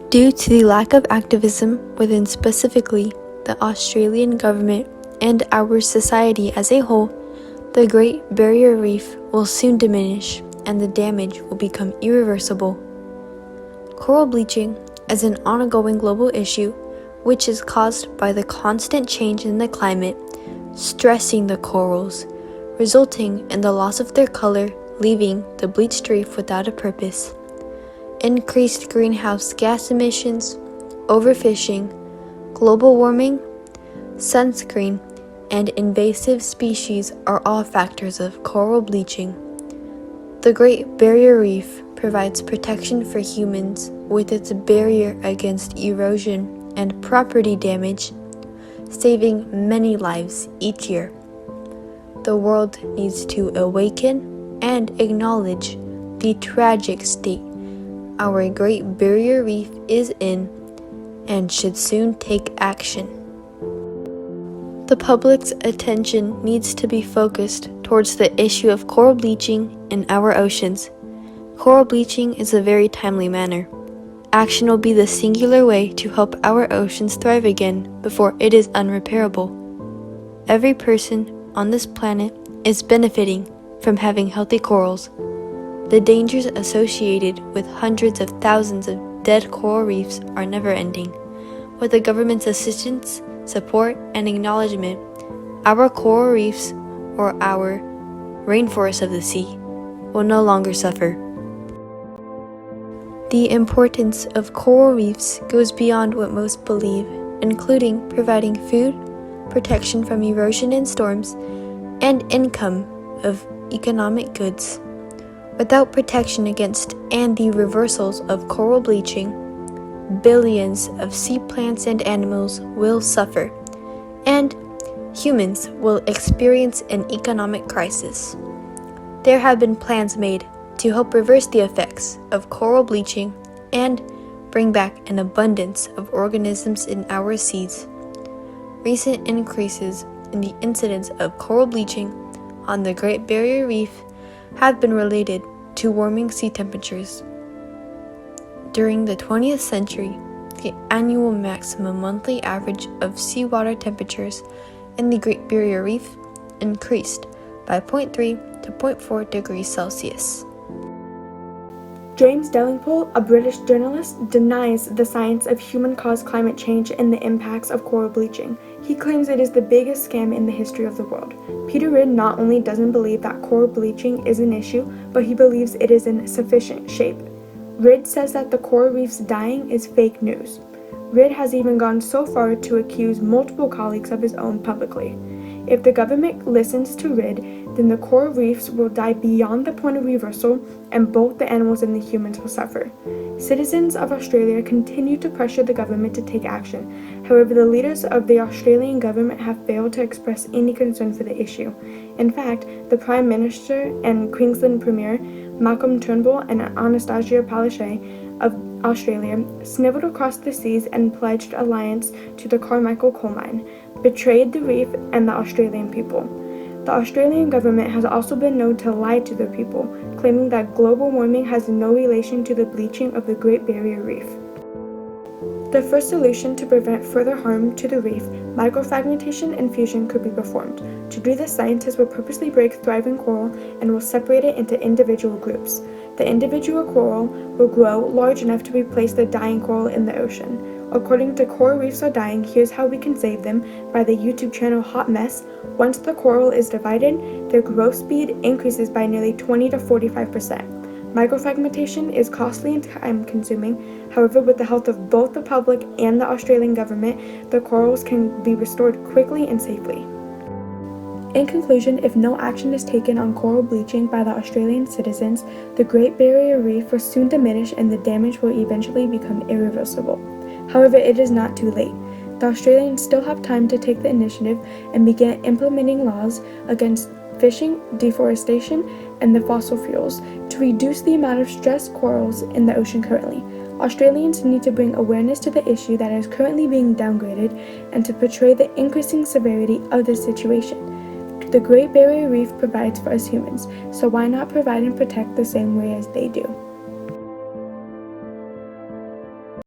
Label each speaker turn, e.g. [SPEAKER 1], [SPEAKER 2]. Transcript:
[SPEAKER 1] Due to the lack of activism within specifically the Australian government and our society as a whole, the Great Barrier Reef will soon diminish and the damage will become irreversible. Coral bleaching is an ongoing global issue which is caused by the constant change in the climate, stressing the corals, resulting in the loss of their color, leaving the bleached reef without a purpose. Increased greenhouse gas emissions, overfishing, global warming, sunscreen, and invasive species are all factors of coral bleaching. The Great Barrier Reef provides protection for humans with its barrier against erosion and property damage, saving many lives each year. The world needs to awaken and acknowledge the tragic state our Great Barrier Reef is in and should soon take action. The public's attention needs to be focused towards the issue of coral bleaching in our oceans. Coral bleaching is a very timely manner. Action will be the singular way to help our oceans thrive again before it is unrepairable. Every person on this planet is benefiting from having healthy corals. The dangers associated with hundreds of thousands of dead coral reefs are never ending. With the government's assistance, support, and acknowledgement, our coral reefs, or our rainforests of the sea, will no longer suffer. The importance of coral reefs goes beyond what most believe, including providing food, protection from erosion and storms, and income of economic goods. Without protection against and the reversals of coral bleaching, billions of sea plants and animals will suffer, and humans will experience an economic crisis. There have been plans made to help reverse the effects of coral bleaching and bring back an abundance of organisms in our seas. Recent increases in the incidence of coral bleaching on the Great Barrier Reef have been related to warming sea temperatures. During the 20th century, the annual maximum monthly average of seawater temperatures in the Great Barrier Reef increased by 0.3 to 0.4 degrees Celsius.
[SPEAKER 2] James Delingpole, a British journalist, denies the science of human-caused climate change and the impacts of coral bleaching. He claims it is the biggest scam in the history of the world. Peter Ridd not only doesn't believe that coral bleaching is an issue, but he believes it is in sufficient shape. Ridd says that the coral reefs dying is fake news. Ridd has even gone so far to accuse multiple colleagues of his own publicly. If the government listens to Ridd, then the coral reefs will die beyond the point of reversal, and both the animals and the humans will suffer. Citizens of Australia continue to pressure the government to take action. However, the leaders of the Australian government have failed to express any concern for the issue. In fact, the Prime Minister and Queensland Premier, Malcolm Turnbull and Anastasia Palaszczuk of Australia, snivelled across the seas and pledged alliance to the Carmichael coal mine, betrayed the reef and the Australian people. The Australian government has also been known to lie to the people, claiming that global warming has no relation to the bleaching of the Great Barrier Reef. The first solution to prevent further harm to the reef, microfragmentation and fusion, could be performed. To do this, scientists will purposely break thriving coral and will separate it into individual groups. The individual coral will grow large enough to replace the dying coral in the ocean. According to Coral Reefs Are Dying, here's how we can save them by the YouTube channel Hot Mess. Once the coral is divided, their growth speed increases by nearly 20 to 45%. Microfragmentation is costly and time-consuming. However, with the help of both the public and the Australian government, the corals can be restored quickly and safely. In conclusion, if no action is taken on coral bleaching by the Australian citizens, the Great Barrier Reef will soon diminish and the damage will eventually become irreversible. However, it is not too late. The Australians still have time to take the initiative and begin implementing laws against fishing, deforestation, and the fossil fuels to reduce the amount of stressed corals in the ocean currently. Australians need to bring awareness to the issue that is currently being downgraded and to portray the increasing severity of the situation. The Great Barrier Reef provides for us humans, so why not provide and protect the same way as they do?